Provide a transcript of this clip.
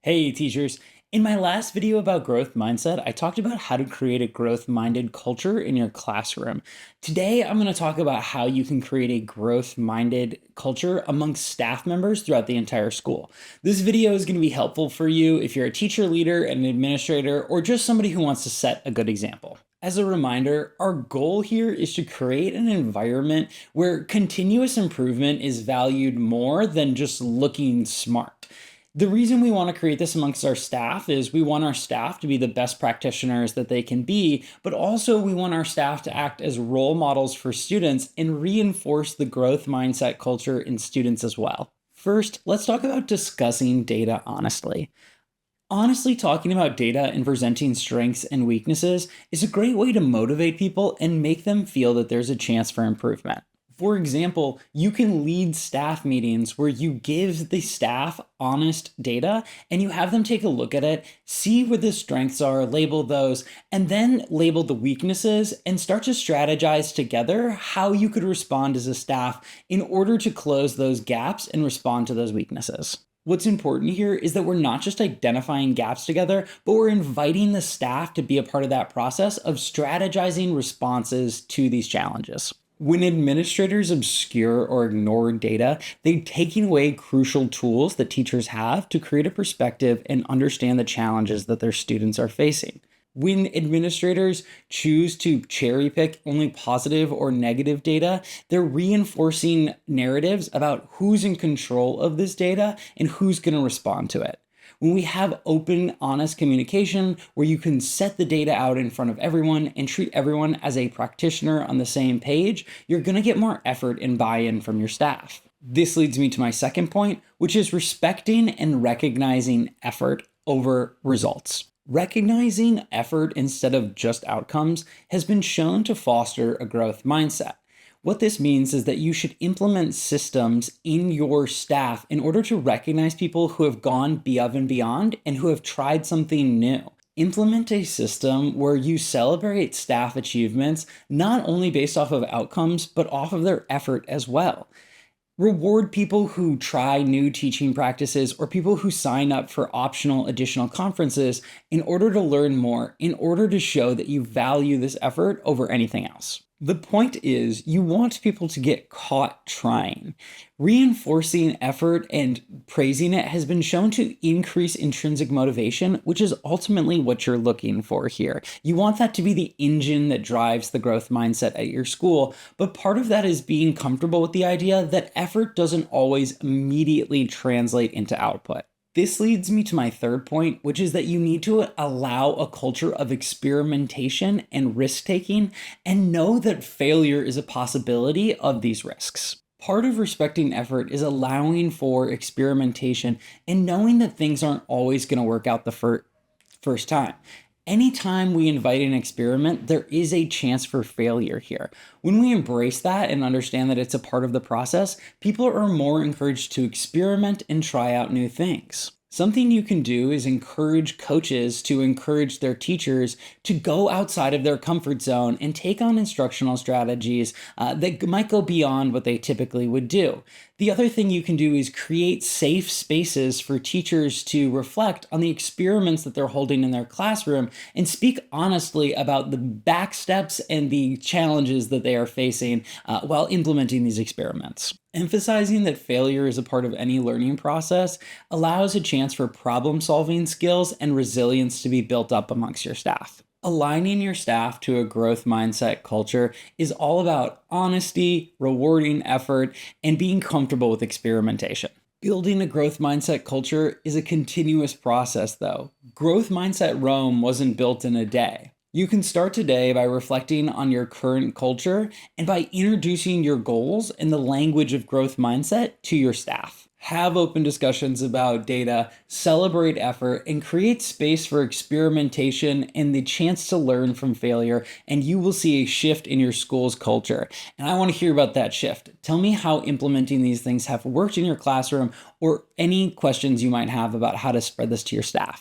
Hey teachers, in my last video about growth mindset, I talked about how to create a growth-minded culture in your classroom. Today, I'm going to talk about how you can create a growth-minded culture amongst staff members throughout the entire school. This video is going to be helpful for you if you're a teacher, leader, an administrator, or just somebody who wants to set a good example. As a reminder, our goal here is to create an environment where continuous improvement is valued more than just looking smart. The reason we want to create this amongst our staff is we want our staff to be the best practitioners that they can be, but also we want our staff to act as role models for students and reinforce the growth mindset culture in students as well. First, let's talk about discussing data honestly. Honestly, talking about data and presenting strengths and weaknesses is a great way to motivate people and make them feel that there's a chance for improvement. For example, you can lead staff meetings where you give the staff honest data and you have them take a look at it, see where the strengths are, label those, and then label the weaknesses and start to strategize together how you could respond as a staff in order to close those gaps and respond to those weaknesses. What's important here is that we're not just identifying gaps together, but we're inviting the staff to be a part of that process of strategizing responses to these challenges. When administrators obscure or ignore data, they're taking away crucial tools that teachers have to create a perspective and understand the challenges that their students are facing. When administrators choose to cherry pick only positive or negative data, they're reinforcing narratives about who's in control of this data and who's going to respond to it. When we have open, honest communication where you can set the data out in front of everyone and treat everyone as a practitioner on the same page, you're going to get more effort and buy-in from your staff. This leads me to my second point, which is respecting and recognizing effort over results. Recognizing effort instead of just outcomes has been shown to foster a growth mindset. What this means is that you should implement systems in your staff in order to recognize people who have gone above and beyond and who have tried something new. Implement a system where you celebrate staff achievements not only based off of outcomes, but off of their effort as well. Reward people who try new teaching practices or people who sign up for optional additional conferences in order to learn more, in order to show that you value this effort over anything else. The point is, you want people to get caught trying. Reinforcing effort and praising it has been shown to increase intrinsic motivation, which is ultimately what you're looking for here. You want that to be the engine that drives the growth mindset at your school, but part of that is being comfortable with the idea that effort doesn't always immediately translate into output. This leads me to my third point, which is that you need to allow a culture of experimentation and risk-taking and know that failure is a possibility of these risks. Part of respecting effort is allowing for experimentation and knowing that things aren't always going to work out the first time. Anytime we invite an experiment, there is a chance for failure here. When we embrace that and understand that it's a part of the process, people are more encouraged to experiment and try out new things. Something you can do is encourage coaches to encourage their teachers to go outside of their comfort zone and take on instructional strategies that might go beyond what they typically would do. The other thing you can do is create safe spaces for teachers to reflect on the experiments that they're holding in their classroom and speak honestly about the back steps and the challenges that they are facing while implementing these experiments. Emphasizing that failure is a part of any learning process allows a chance for problem-solving skills and resilience to be built up amongst your staff. Aligning your staff to a growth mindset culture is all about honesty, rewarding effort, and being comfortable with experimentation. Building a growth mindset culture is a continuous process, though. Growth mindset Rome wasn't built in a day. You can start today by reflecting on your current culture and by introducing your goals and the language of growth mindset to your staff. Have open discussions about data, celebrate effort, and create space for experimentation and the chance to learn from failure, and you will see a shift in your school's culture. And I want to hear about that shift. Tell me how implementing these things have worked in your classroom or any questions you might have about how to spread this to your staff.